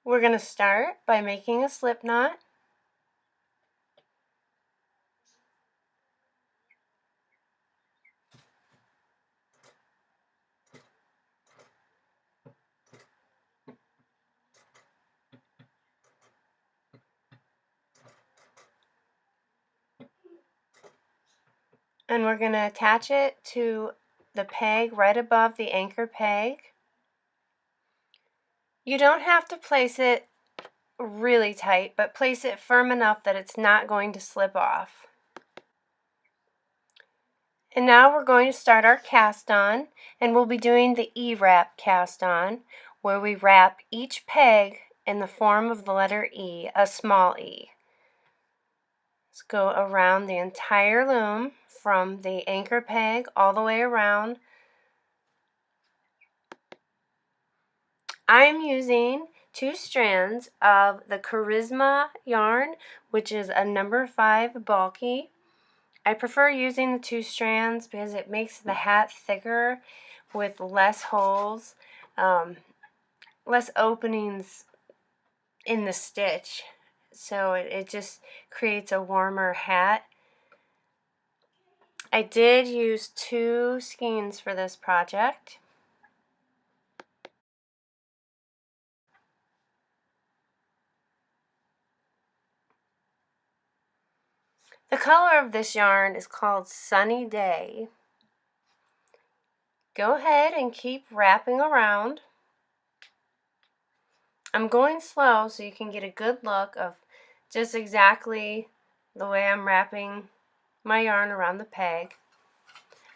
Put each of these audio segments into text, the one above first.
We're going to start by making a slip knot. And we're going to attach it to the peg right above the anchor peg. You don't have to place it really tight, but place it firm enough that it's not going to slip off. And now we're going to start our cast on, and we'll be doing the E-wrap cast on, where we wrap each peg in the form of the letter E, a small E. Let's go around the entire loom from the anchor peg all the way around. I'm using 2 strands of the Charisma yarn, which is a number 5 bulky. I prefer using the 2 strands because it makes the hat thicker with less holes, less openings in the stitch. So it just creates a warmer hat. I did use 2 skeins for this project. The color of this yarn is called Sunny Day. Go ahead and keep wrapping around. I'm going slow so you can get a good look of just exactly the way I'm wrapping my yarn around the peg.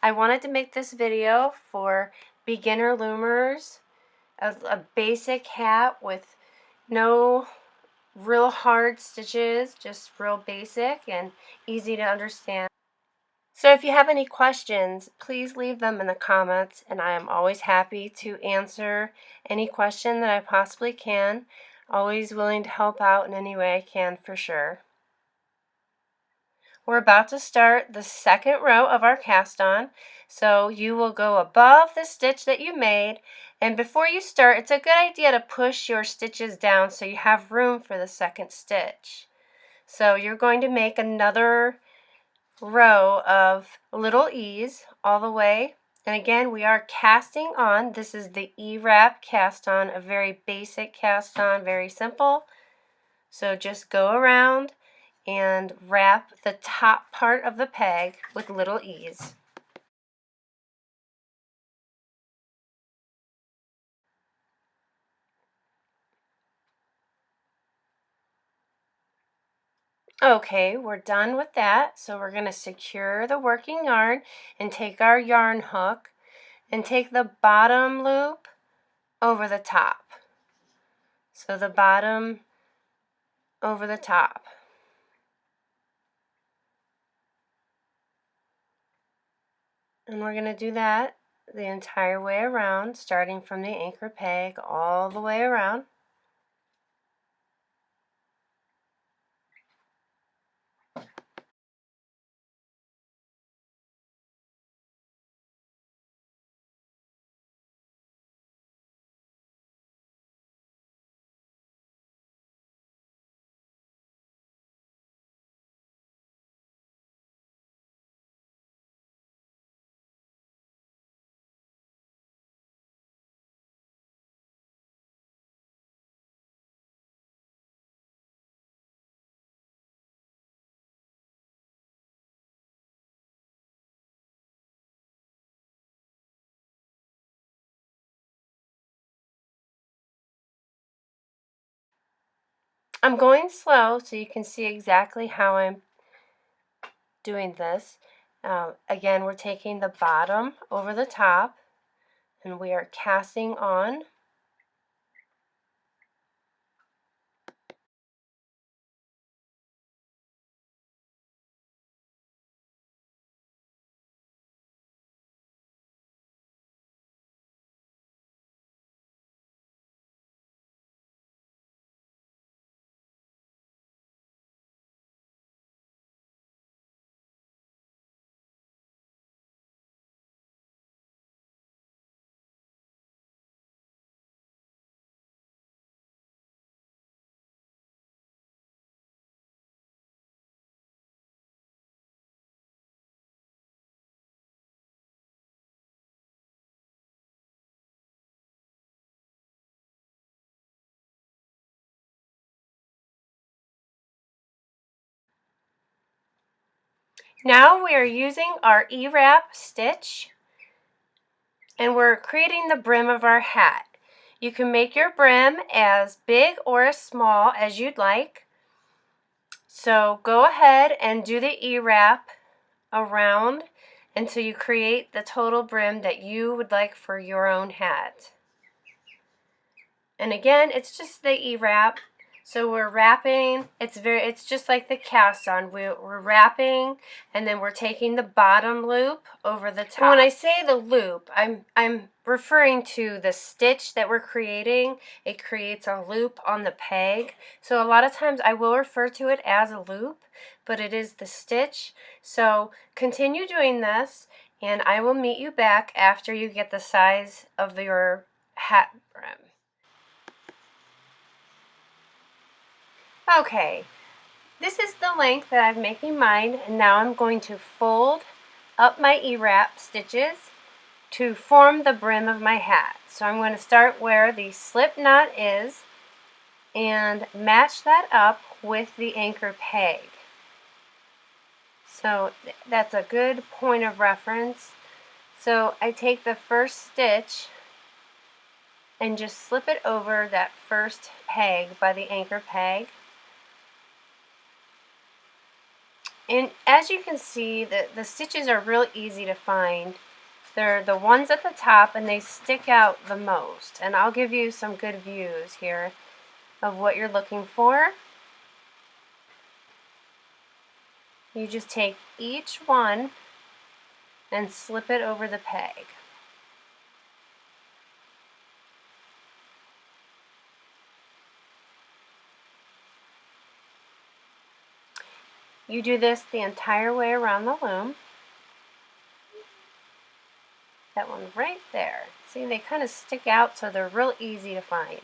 I wanted to make this video for beginner loomers, a basic hat with no real hard stitches, just real basic and easy to understand. So if you have any questions, please leave them in the comments, and I am always happy to answer any question that I possibly can. Always willing to help out in any way I can, for sure. We're about to start the second row of our cast on, so you will go above the stitch that you made, and before you start, it's a good idea to push your stitches down so you have room for the second stitch. So you're going to make another row of little E's all the way, and again we are casting on. This is the E-wrap cast on, a very basic cast on, very simple. So just go around and wrap the top part of the peg with little E's. Okay, we're done with that. So we're going to secure the working yarn and take our yarn hook and take the bottom loop over the top. So the bottom over the top. And we're going to do that the entire way around, starting from the anchor peg all the way around. I'm going slow so you can see exactly how I'm doing this. Again, we're taking the bottom over the top and we are casting on. Now we are using our E-wrap stitch and we're creating the brim of our hat. You can make your brim as big or as small as you'd like. So go ahead and do the E-wrap around until you create the total brim that you would like for your own hat. And again, it's just the E-wrap. So we're wrapping, it's just like the cast on. We're wrapping and then we're taking the bottom loop over the top. When I say the loop, I'm referring to the stitch that we're creating. It creates a loop on the peg. So a lot of times I will refer to it as a loop, but it is the stitch. So continue doing this and I will meet you back after you get the size of your hat brim. Okay, this is the length that I'm making mine, and now I'm going to fold up my E-wrap stitches to form the brim of my hat. So I'm going to start where the slip knot is and match that up with the anchor peg. So that's a good point of reference. So I take the first stitch and just slip it over that first peg by the anchor peg. And as you can see, the stitches are real easy to find. They're the ones at the top and they stick out the most. And I'll give you some good views here of what you're looking for. You just take each one and slip it over the peg. You do this the entire way around the loom. That one right there. See, they kind of stick out so they're real easy to find.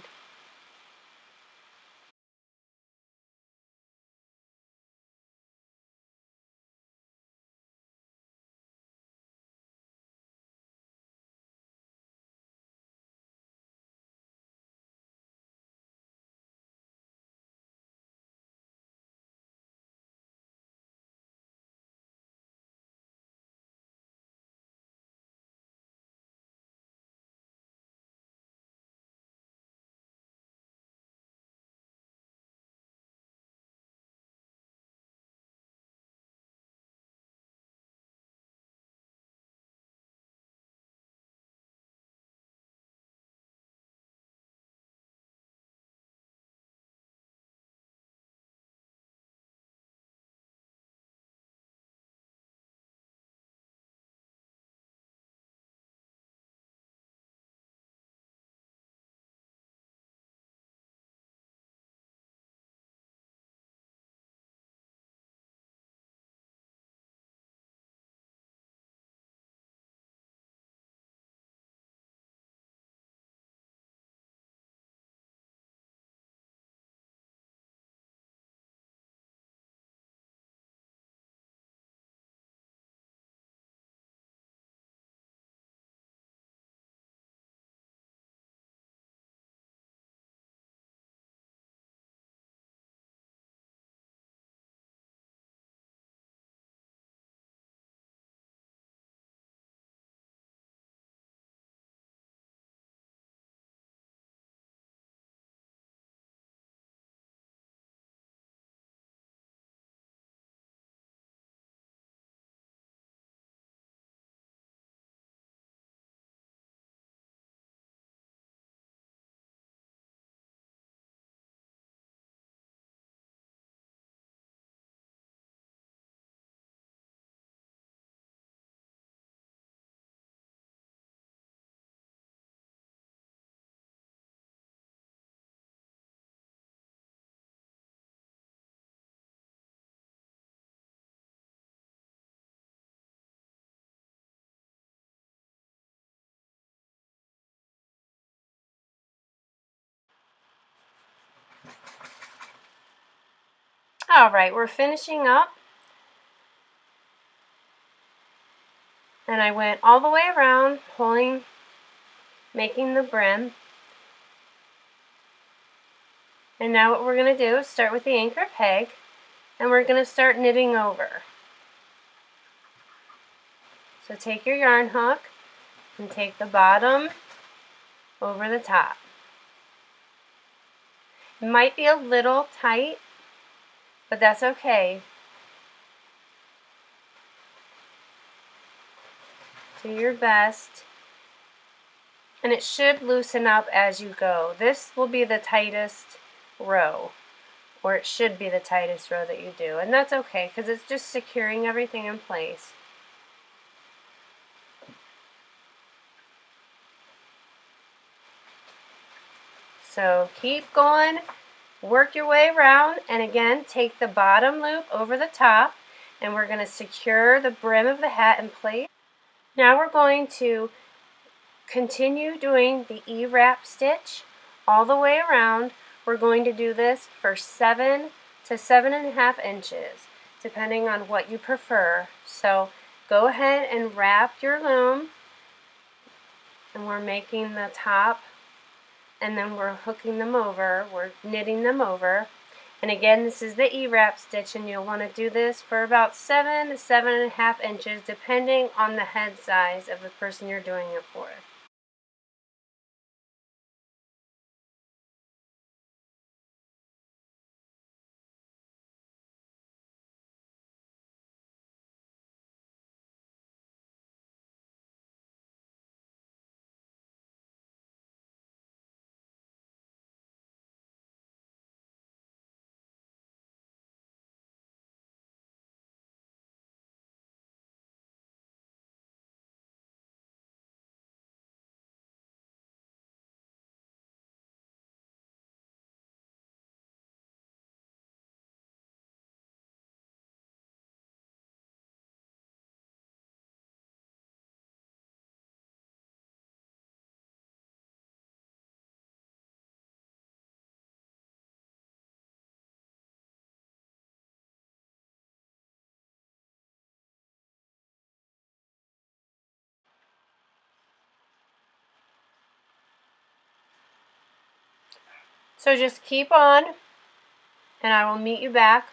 All right, we're finishing up. And I went all the way around, making the brim. And now what we're going to do is start with the anchor peg, and we're going to start knitting over. So take your yarn hook and take the bottom over the top. It might be a little tight, but that's okay. Do your best. And it should loosen up as you go. This will be the tightest row, or it should be the tightest row that you do. And that's okay, because it's just securing everything in place. So keep going, work your way around, and again, take the bottom loop over the top, and we're going to secure the brim of the hat in place. Now we're going to continue doing the E-wrap stitch all the way around. We're going to do this for 7 to 7.5 inches, depending on what you prefer. So go ahead and wrap your loom, and we're making the top, and then we're hooking them over, we're knitting them over. And again, this is the E-wrap stitch, and you'll want to do this for about 7 to 7.5 inches, depending on the head size of the person you're doing it for. So just keep on, and I will meet you back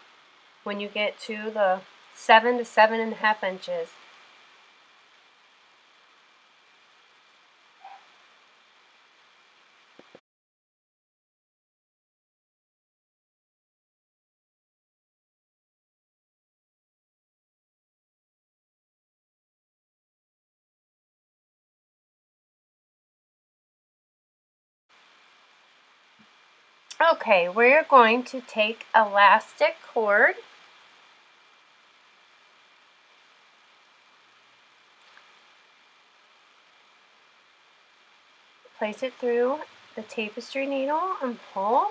when you get to the 7 to 7.5 inches. Okay, we're going to take elastic cord, place it through the tapestry needle and pull.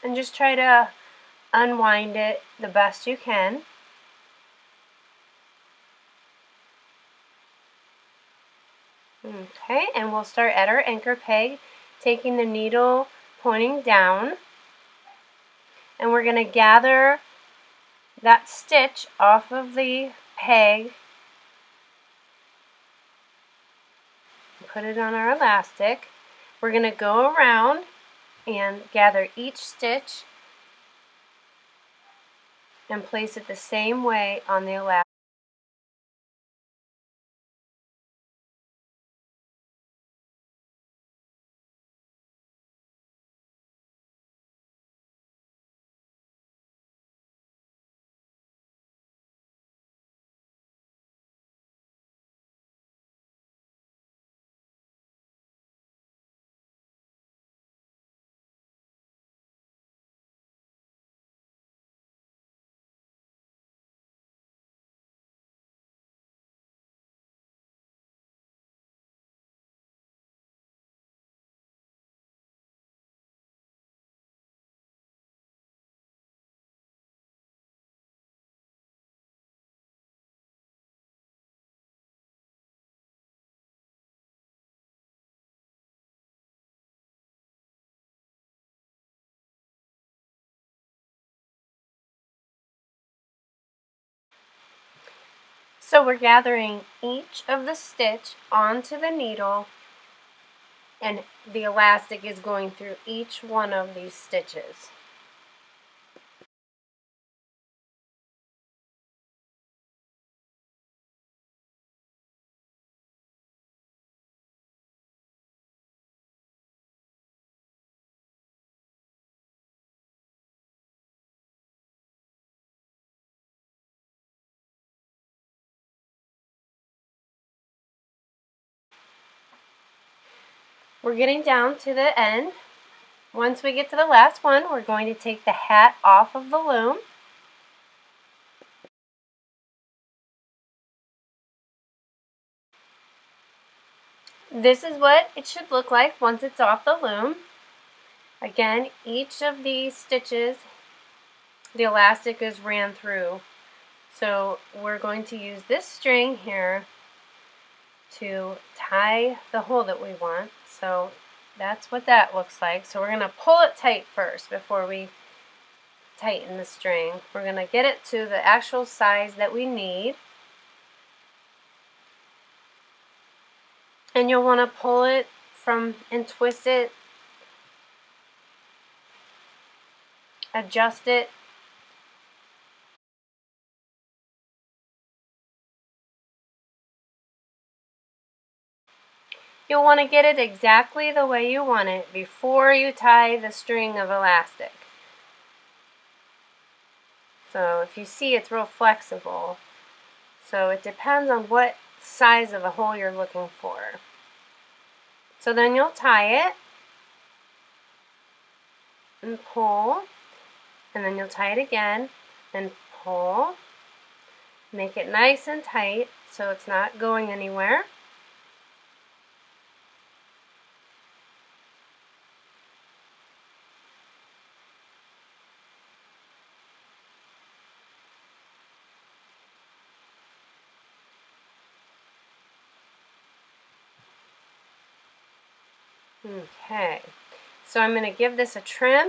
And just try to unwind it the best you can. Okay, and we'll start at our anchor peg, taking the needle pointing down, and we're going to gather that stitch off of the peg, put it on our elastic. We're going to go around and gather each stitch and place it the same way on the elastic. So we're gathering each of the stitch onto the needle, and the elastic is going through each one of these stitches. We're getting down to the end. Once we get to the last one, we're going to take the hat off of the loom. This is what it should look like once it's off the loom. Again, each of these stitches, the elastic is ran through. So we're going to use this string here to tie the hole that we want. So that's what that looks like. So we're going to pull it tight first before we tighten the string. We're going to get it to the actual size that we need. And you'll want to pull it from and twist it, adjust it. You'll want to get it exactly the way you want it before you tie the string of elastic. So if you see, it's real flexible. So it depends on what size of a hole you're looking for. So then you'll tie it and pull, and then you'll tie it again and pull. Make it nice and tight so it's not going anywhere. Okay, so I'm going to give this a trim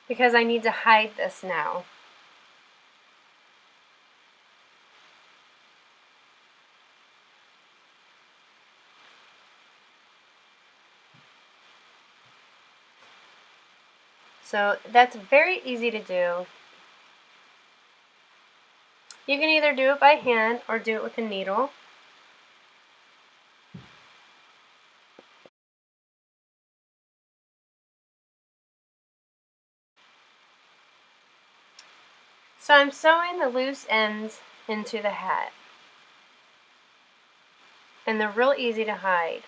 because I need to hide this now. So that's very easy to do. You can either do it by hand or do it with a needle. So I'm sewing the loose ends into the hat. And they're real easy to hide.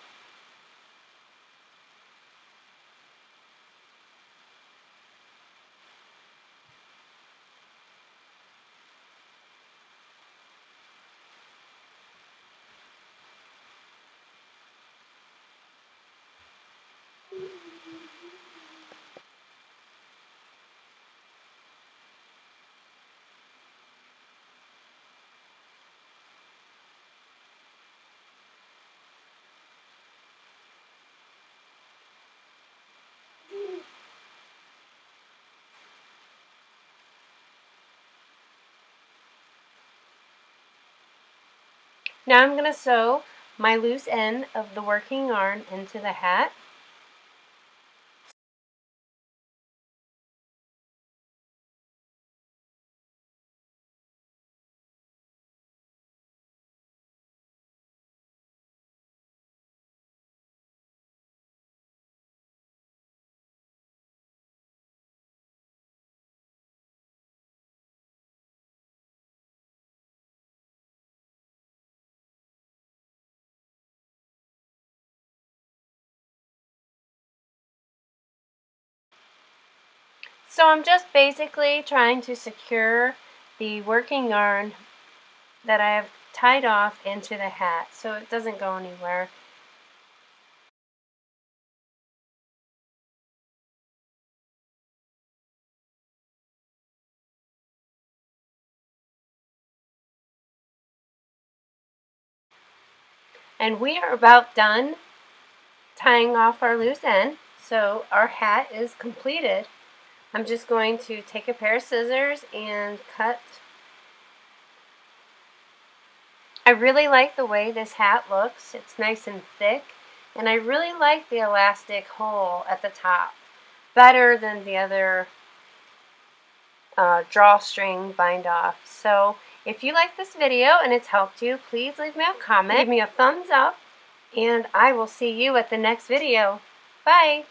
Now I'm going to sew my loose end of the working yarn into the hat. So I'm just basically trying to secure the working yarn that I have tied off into the hat so it doesn't go anywhere. And we are about done tying off our loose end, so our hat is completed. I'm just going to take a pair of scissors and cut. I really like the way this hat looks. It's nice and thick, and I really like the elastic hole at the top, better than the other drawstring bind off. So if you like this video and it's helped you, please leave me a comment, give me a thumbs up, and I will see you at the next video. Bye!